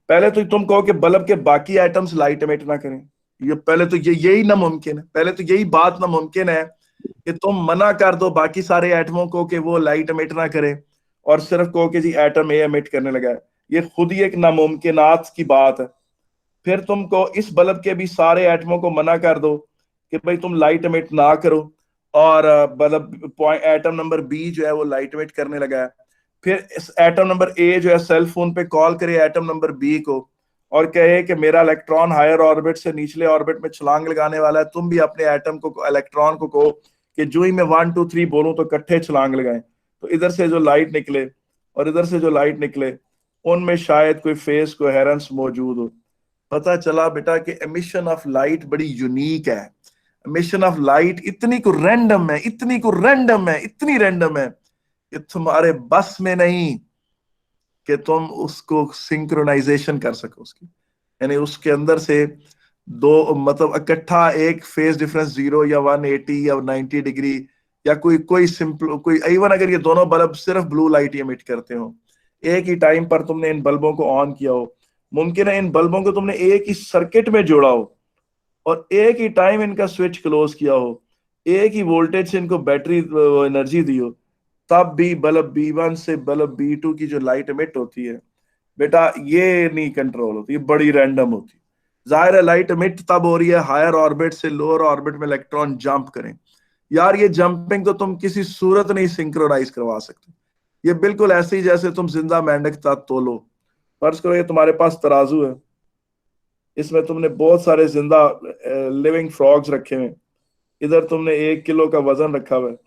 पहले तो तुम कहो कि बल्ब के बाकी एटम्स लाइट एमिट ना करें, ये पहले तो यही नामुमकिन है, पहले तो यही बात नामुमकिन है कि तुम मना कर दो बाकी सारे एटमों को कि वो लाइट एमिट ना करें, और सिर्फ कहो कि जी एटम ए एमिट करने लगा है। ये खुद ही एक नामुमकिनात की बात है। फिर तुमको इस बल्ब के भी सारे एटमों को मना कर दो कि भाई तुम लाइट एमिट ना करो, और bulb point atom number B जो है वो लाइट एमिट करने लगा है। फिर इस एटम नंबर ए जो है सेल फोन पे कॉल करे एटम नंबर बी को और कहे कि मेरा इलेक्ट्रॉन हायर ऑर्बिट से निचले ऑर्बिट में छलांग लगाने वाला है, तुम भी अपने एटम को, इलेक्ट्रॉन को कहो कि जो ही मैं 1 2 3 बोलूं तो इकट्ठे छलांग लगाएं। तो इधर से जो लाइट निकले और इधर से जो लाइट निकले, उनमें शायद कोई फेस कोहेरेंस मौजूद हो। पता चला बेटा कि एमिशन ऑफ लाइट बड़ी यूनिक है। एमिशन ऑफ लाइट इतनी को रैंडम है, इतनी को रैंडम है, इतनी रैंडम है कि तुम्हारे बस में नहीं कि तुम उसको सिंक्रोनाइजेशन कर सको उसकी, यानी उसके अंदर से दो मतलब इकट्ठा एक फेज डिफरेंस 0 या 180 या 90 डिग्री, या कोई कोई सिंपल कोई, इवन अगर ये दोनों बल्ब सिर्फ ब्लू लाइट एमिट करते हो, एक ही टाइम पर तुमने इन बल्बों को ऑन किया हो, मुमकिन है इन बल्बों को तुमने एक ही सर्किट में जोड़ा हो और एक ही टाइम इनका स्विच क्लोज किया हो, एक ही वोल्टेज से इनको बैटरी एनर्जी दी हो, तब भी बल्ब B1 से बल्ब B2 की जो लाइट एमिट होती है बेटा, ये नहीं कंट्रोल होती, ये बड़ी रैंडम होती है। जाहिर है लाइट एमिट तब हो रही है हायर ऑर्बिट से लोअर ऑर्बिट में इलेक्ट्रॉन जंप करें। यार ये जंपिंग तो तुम किसी सूरत नहीं सिंक्रोनाइज करवा सकते। ये बिल्कुल ऐसे ही जैसे तुम जिंदा मेंढक का तोलो। फर्ज करो ये तुम्हारे पास तराजू है, इसमें तुमने बहुत सारे जिंदा लिविंग फ्रॉग्स रखे हुए, इधर तुमने 1 किलो का वजन रखा हुआ है।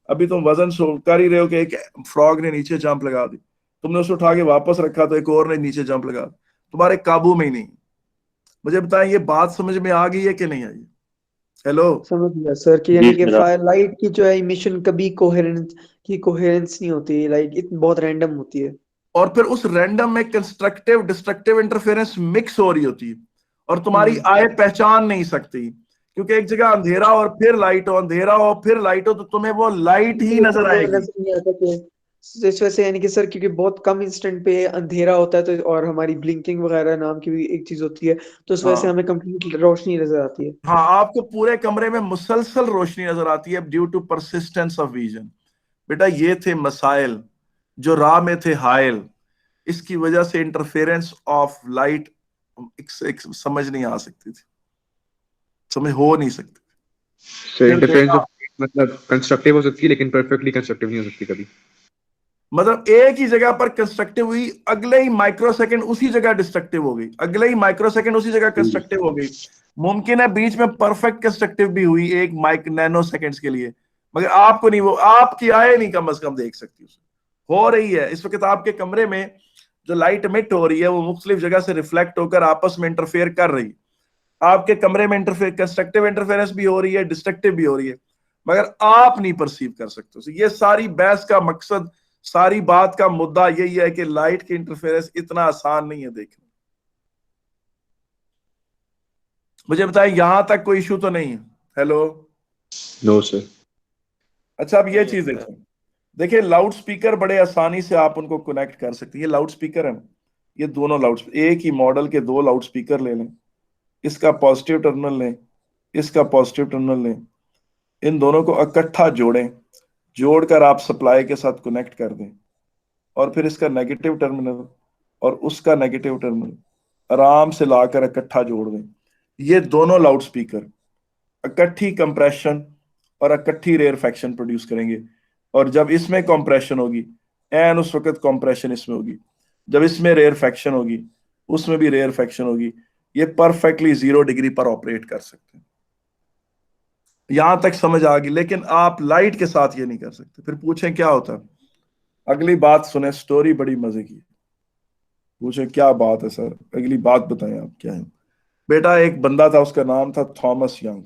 अभी तुम वजन कर ही रहे हो कि एक फ्रॉग ने नीचे जंप लगा दी, तुमने उसे उठा के वापस रखा तो एक और ने नीचे जंप लगा दी, तुम्हारे काबू में ही नहीं। मुझे बताएं ये बात समझ में आ गई है कि नहीं आई? हेलो? समझ गया सर कि जी यानी कि जनाब। लाइट की जो है इमिशन कभी कोहेरेंस नहीं होती, लाइट बहुत रैंडम होती है। और फिर उस रैंडम में कंस्ट्रक्टिव डिस्ट्रक्टिव इंटरफेरेंस मिक्स हो रही होती है और तुम्हारी आय पहचान नहीं सकती, क्योंकि एक जगह अंधेरा और फिर लाइट हो, अंधेरा हो फिर लाइट हो, तो तुम्हें वो लाइट ही नजर आएगी। नजर नहीं आता कि इस वजह से, यानी कि सर क्योंकि बहुत कम इंस्टेंट पे अंधेरा होता है तो, और हमारी ब्लिंकिंग वगैरह नाम की भी एक चीज होती है, तो उस वजह से हाँ हमें कंप्लीट रोशनी नजर आती है। हाँ, आपको पूरे कमरे में मुसलसल रोशनी नजर आती है due to persistence of vision. बेटा ये थे मसाइल जो राह में थे हायल, इसकी वजह से इंटरफेरेंस ऑफ लाइट समझ नहीं आ सकती थी, समझ हो नहीं सकती। सो इंटरफेरेंस ऑफ मतलब कंस्ट्रक्टिव हो सकती है लेकिन परफेक्टली कंस्ट्रक्टिव नहीं हो सकती कभी। मतलब एक ही जगह पर कंस्ट्रक्टिव हुई, अगले ही माइक्रो सेकंड उसी जगह डिस्ट्रक्टिव हो गई, अगले ही माइक्रो सेकंड उसी जगह कंस्ट्रक्टिव हो गई। मुमकिन है बीच में परफेक्ट कंस्ट्रक्टिव भी हुई एक नैनो सेकंड्स के लिए, मगर आपको नहीं, वो आपकी आय नहीं कम से कम देख सकती उसे। हो रही है इस वक्त आपके कमरे में जो लाइट मिट हो रही है वो मुख्तलिफ जगह से रिफ्लेक्ट होकर आपस में इंटरफेयर कर रही है। आपके कमरे में इंटरफेयर कंस्ट्रक्टिव इंटरफेरेंस भी हो रही है, डिस्ट्रक्टिव भी हो रही है, मगर आप नहीं परसीव कर सकते। ये सारी बहस का मकसद, सारी बात का मुद्दा यही है कि लाइट की इंटरफेरेंस इतना आसान नहीं है देखना। मुझे बताएं यहां तक कोई इशू तो नहीं है? Hello, no sir. अच्छा अब ये चीज देखें, देखिए लाउड स्पीकर बड़े आसानी से आप उनको कनेक्ट कर सकते हैं। ये लाउड स्पीकर है, ये दोनों एक ही मॉडल के दो लाउड स्पीकर ले लें, इसका पॉजिटिव टर्मिनल लें, इसका पॉजिटिव टर्मिनल लें, इन दोनों को इकट्ठा जोड़ें, जोड़कर आप सप्लाई के साथ कनेक्ट कर दें, और फिर इसका नेगेटिव टर्मिनल और उसका नेगेटिव टर्मिनल आराम से लाकर इकट्ठा जोड़ दें। ये दोनों लाउड स्पीकर इकट्ठी कंप्रेशन और इकट्ठी रेयरफेक्शन प्रोड्यूस करेंगे, और जब इसमें कंप्रेशन होगी एन उस वक्त कंप्रेशन इसमें होगी, जब इसमें रेयरफेक्शन होगी उसमें भी रेयरफेक्शन होगी। ये परफेक्टली 0 डिग्री पर ऑपरेट कर सकते हैं। यहां तक समझ आ गई? लेकिन आप लाइट के साथ ये नहीं कर सकते। फिर पूछें क्या होता है? अगली बात सुने, स्टोरी बड़ी मजे की। पूछे क्या बात है सर, अगली बात बताएं आप क्या है। बेटा एक बंदा था, उसका नाम था थॉमस यंग।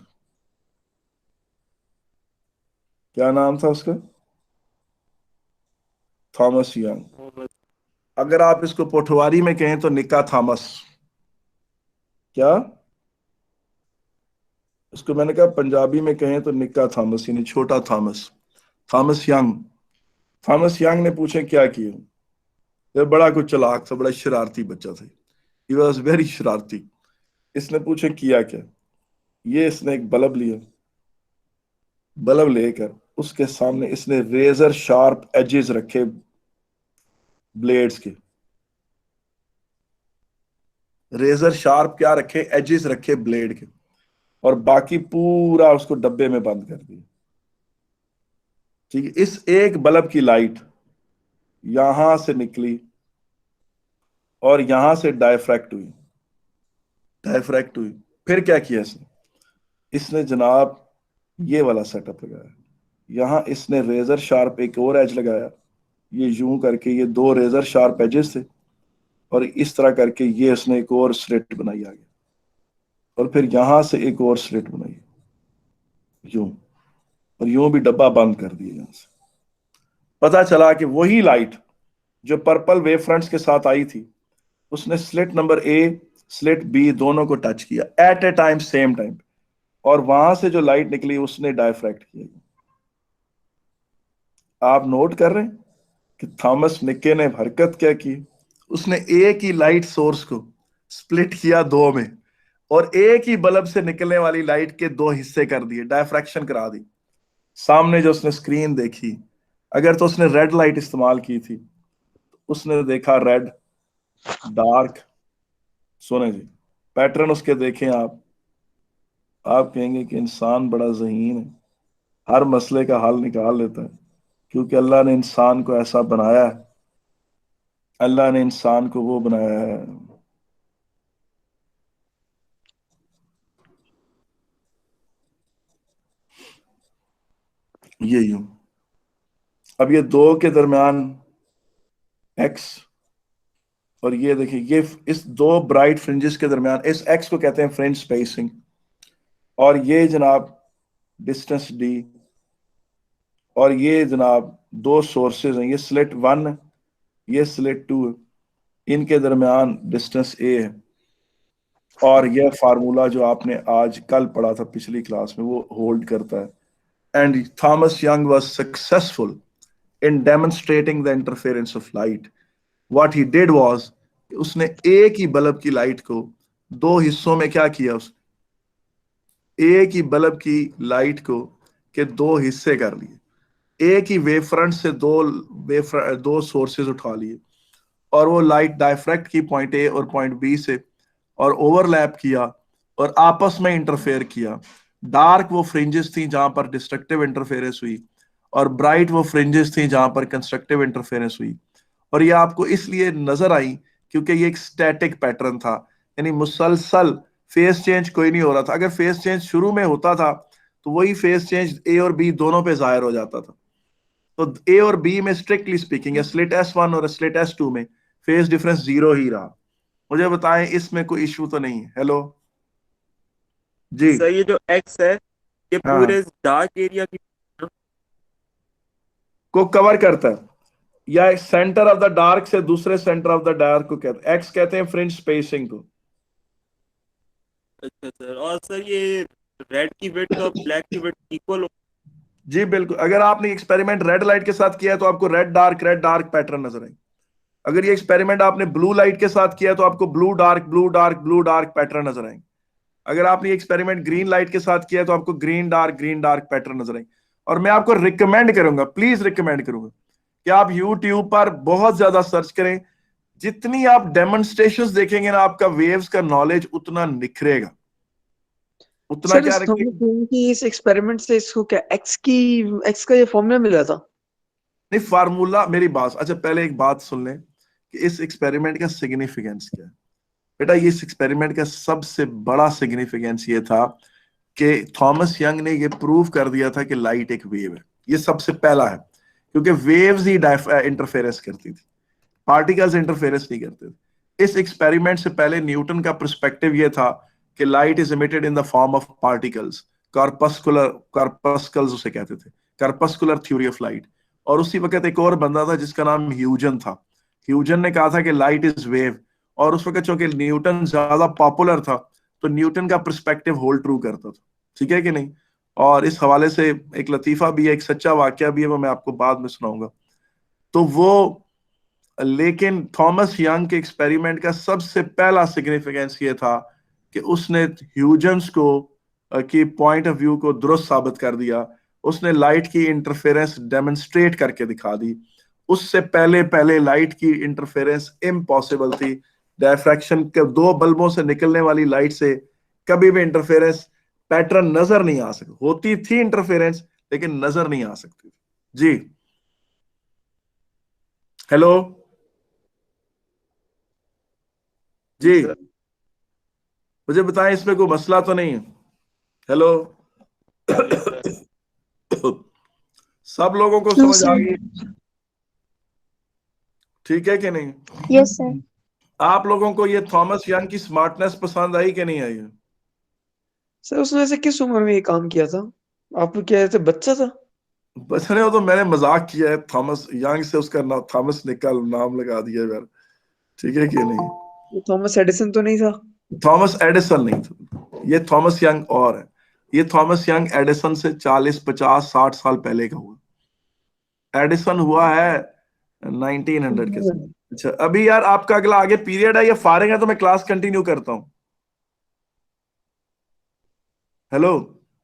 क्या नाम था उसका? Thomas young. अगर आप इसको पोठवारी में कहें तो निक्का थॉमस। क्या उसको मैंने कहा पंजाबी में कहें तो निक्का थॉमस, यानी छोटा Thomas, Thomas young. Thomas young ने पूछे क्या किया? ये बड़ा कुछ चालाक था, बड़ा शरारती बच्चा था, ही वॉज वेरी शरारती। इसने पूछे किया क्या? ये इसने एक बल्ब लिया, बल्ब लेकर उसके सामने इसने रेजर शार्प एजेस रखे ब्लेड्स के, रेजर शार्प क्या रखे? एजेस रखे ब्लेड के, और बाकी पूरा उसको डब्बे में बंद कर दिया। ठीक है, इस एक बल्ब की लाइट यहां से निकली और यहां से डायफ्रैक्ट हुई, डायफ्रैक्ट हुई। फिर क्या किया इसने? इसने जनाब ये वाला सेटअप लगाया, यहां इसने रेजर शार्प एक और एज लगाया, ये यूं करके ये दो रेजर शार्प एजेस थे, और इस तरह करके ये उसने एक और स्लिट बनाई आगे, और फिर यहां से एक और स्लिट बनाई यूं, और यूं भी डब्बा बंद कर दिया। यहां से पता चला कि वही लाइट जो पर्पल वेव फ्रंट्स के साथ आई थी, उसने slit number A slit B दोनों को टच किया at a time, same time, और वहां से जो लाइट निकली उसने डायफ्रैक्ट किया। आप नोट कर रहे हैं कि थॉमस निक्के ने हरकत क्या की? उसने एक ही लाइट सोर्स को स्प्लिट किया दो में, और एक ही बल्ब से निकलने वाली लाइट के दो हिस्से कर दिए, डायफ्रैक्शन करा दी। सामने जो उसने स्क्रीन देखी, अगर तो उसने रेड लाइट इस्तेमाल की थी, उसने देखा रेड, डार्क। सुने जी, पैटर्न उसके देखें आप कहेंगे कि इंसान बड़ा ज़हीन है, हर मसले का हल निकाल लेता है, क्योंकि अल्लाह ने इंसान को ऐसा बनाया है, अल्लाह ने इंसान को वो बनाया है। ये यूं, अब ये दो के दरमियान एक्स, और ये देखिए ये इस दो ब्राइट फ्रिंजेस के दरमियान, इस एक्स को कहते हैं फ्रिंज स्पेसिंग, और ये जनाब डिस्टेंस डी, और ये जनाब दो सोर्सेज हैं, ये स्लिट वन, ये स्लिट 2 है, इनके दरमियान डिस्टेंस ए है, और यह फार्मूला जो आपने आज कल पढ़ा था पिछली क्लास में वो होल्ड करता है। And Thomas young was successful in demonstrating the interference of light. What he did was, उसने एक ही बल्ब की लाइट को दो हिस्सों में क्या किया, एक ही बल्ब की लाइट को के दो हिस्से कर लिए, एक ही वेव फ्रंट से दो सोर्सेज उठा लिए, और वो लाइट डायफ्रैक्ट की पॉइंट ए और पॉइंट बी से, और ओवरलैप किया और आपस में इंटरफेयर किया। डार्क वो फ्रिंजेस थी जहां पर डिस्ट्रक्टिव इंटरफेरेंस हुई, और ब्राइट वो फ्रिंजेस थी जहां पर कंस्ट्रक्टिव इंटरफेरेंस हुई। और ये आपको इसलिए नजर आई क्योंकि ये एक स्टैटिक पैटर्न था, यानी मुसलसल फेस चेंज कोई नहीं हो रहा था। अगर फेस चेंज शुरू में होता था तो वही फेस चेंज ए और बी दोनों पे जाहिर हो जाता था। तो ए और बी में स्ट्रिक्टली स्पीकिंग या स्लिट S1 और स्लिट S2 में फेस डिफरेंस 0 ही रहा। मुझे बताएं इसमें कोई इशू तो नहीं है? हेलो जी। सर ये जो एक्स है ये हाँ, पूरे डार्क एरिया की को कवर करता है, या सेंटर ऑफ द डार्क से दूसरे सेंटर ऑफ द डार्क को कहते हैं, एक्स कहते हैं फ्रिंज स्पेसिंग को। अच्छा सर, और सर ये रेड की विड्थ और ब्लैक की विड्थ इक्वल जी बिल्कुल। अगर आपने एक्सपेरिमेंट रेड लाइट के साथ किया है तो आपको रेड डार्क पैटर्न नजर आएंगे। अगर ये एक्सपेरिमेंट आपने ब्लू लाइट के साथ किया तो आपको ब्लू डार्क पैटर्न नजर आएंगे। अगर आपने एक्सपेरिमेंट ग्रीन लाइट के साथ किया तो आपको ग्रीन डार्क पैटर्न नजर आएंगे। और मैं आपको रिकमेंड करूंगा, प्लीज रिकमेंड करूंगा कि आप यूट्यूब पर बहुत ज्यादा सर्च करें। जितनी आप डेमोन्स्ट्रेशंस देखेंगे ना, आपका वेव्स का नॉलेज उतना निखरेगा, उतना सर क्या इस रखेगा। थॉमस यंग की इस एक्सपेरिमेंट से इसको क्या एक्स का ये फॉर्मूला मिला था? नहीं, फार्मूला मेरी बात, अच्छा पहले एक बात सुन लें कि इस एक्सपेरिमेंट का सिग्निफिकेंस क्या है। बेटा ये इस एक्सपेरिमेंट का सबसे बड़ा सिग्निफिकेंस ये था कि थॉमस यंग ने ये प्रूव कर दिया था कि लाइट एक वेव है। ये सबसे पहला है, क्योंकि वेव्स ही इंटरफेरेंस करती थी, पार्टिकल्स इंटरफेरेंस नहीं करते थे। इस एक्सपेरिमेंट से पहले न्यूटन का पर्सपेक्टिव ये था कि light is emitted in the form of particles, corpuscles उसे कहते थे, कॉर्पस्कुलर थ्योरी ऑफ लाइट। और उसी वक्त एक और बंदा था जिसका नाम ह्यूजन था। ह्यूजन ने कहा था कि लाइट इज वेव, और उस वक्त चूंकि न्यूटन ज्यादा पॉपुलर था तो न्यूटन का पर्सपेक्टिव होल्ड ट्रू करता था, ठीक है कि नहीं। और इस हवाले से एक लतीफा भी है, एक सच्चा वाकया भी है, वो मैं आपको बाद में सुनाऊंगा। तो वो, लेकिन थॉमस यंग के एक्सपेरिमेंट का सबसे पहला सिग्निफिकेंस ये था कि उसने ह्यूजेंस को की पॉइंट ऑफ व्यू को दुरुस्त साबित कर दिया। उसने लाइट की इंटरफेरेंस डेमोन्स्ट्रेट करके दिखा दी। उससे पहले पहले लाइट की इंटरफेरेंस इम्पॉसिबल थी। डायफ्रैक्शन के दो बल्बों से निकलने वाली लाइट से कभी भी इंटरफेरेंस पैटर्न नजर नहीं आ सकती, होती थी इंटरफेरेंस लेकिन नजर नहीं आ सकती। जी हेलो जी, मुझे बताएं इसमें कोई मसला तो नहीं है? हेलो सब लोगों को No, समझ आ sir. गई? ठीक है कि नहीं? Yes, sir. आप लोगों को ये थॉमस यंग की स्मार्टनेस पसंद आई कि नहीं आई? सर उसने ऐसे किस उम्र में ये काम किया था? आप क्या ऐसे बच्चा था? बचने हो तो मैंने मजाक किया है, थॉमस यंग से उसका नाम थॉमस निकल नाम लगा दिया यार, ठीक है कि नहीं? ये थॉमस एडिसन तो नहीं था? थॉमस एडिसन नहीं था, ये थॉमस यंग और है। ये थॉमस यंग एडिसन से 40 50 60 साल पहले का हुआ। एडिसन हुआ है 1900 के समय। अच्छा अभी यार आपका अगला आगे पीरियड है या फारिग है तो मैं क्लास कंटिन्यू करता हूं। हेलो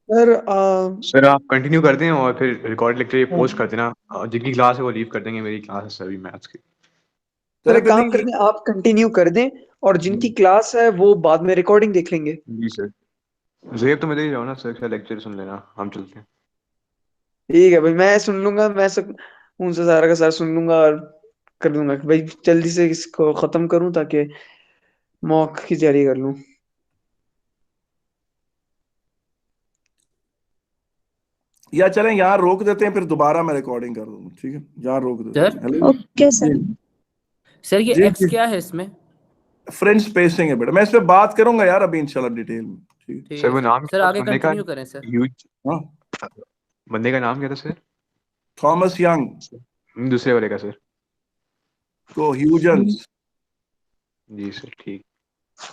सर आप कंटिन्यू कर दें और फिर रिकॉर्ड लेक्चर ये पोस्ट कर देना। जिनकी क्लास है वो लीव कर देंगे, मेरी क्लास है सर अभी मैथ्स की। सर एक काम करते हैं, आप कंटिन्यू कर दें और जिनकी क्लास है वो बाद में रिकॉर्डिंग देख लेंगे। जी सर, जेब तो मेरे ही जाओ ना सर, क्या लेक्चर सुन लेना, हम चलते हैं। ठीक है भाई, मैं सुन लूंगा, मैं सब उनसे सारा का सारा सुन लूंगा और कर दूंगा कि भाई जल्दी से इसको खत्म करूं ताकि मॉक की तैयारी कर लूं। या चलें यहाँ रोक देते हैं, फिर दोबारा मैं रिकॉर्डिंग कर दूंगा, ठीक है? यहाँ रोक देते हैं। Sir hello Okay, sir. Sir ये जी एक्स जी, क्या है इसमें? फ्रेंच स्पेसिंग है बेटा, मैं इस पे बात करूंगा यार अभी इंशाल्लाह डिटेल में, ठीक है? ठीक सर है वो सर। नाम सर क्या आगे था बंदे का? कंटिन्यू करें सर। ह्यूज हाँ, बंदे का नाम क्या था सर? Thomas young. दूसरे वाले का सर? कोह्यूजेंस। जी सर ठीक।